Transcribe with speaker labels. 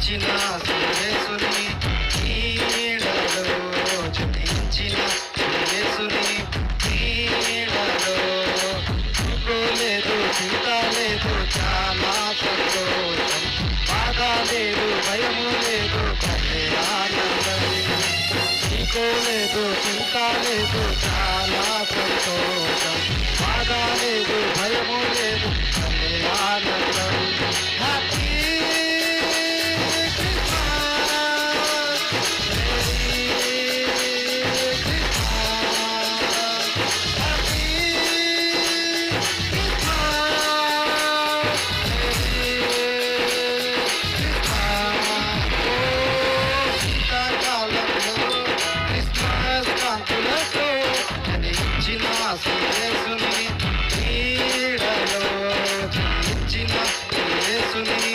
Speaker 1: జనించిన యేసుని నీడలో జనించిన యేసుని నీడలో లేదు చింత లేదు చాలా సంతోషం బాధ లేదు భయము లేదు ఆనందం లేదు చింత లేదు చాలా సంతోషం బాధ లేదు భయము లేదు ఆనందం హ్యాపీ యేసుని నీడలో జనించిన యేసుని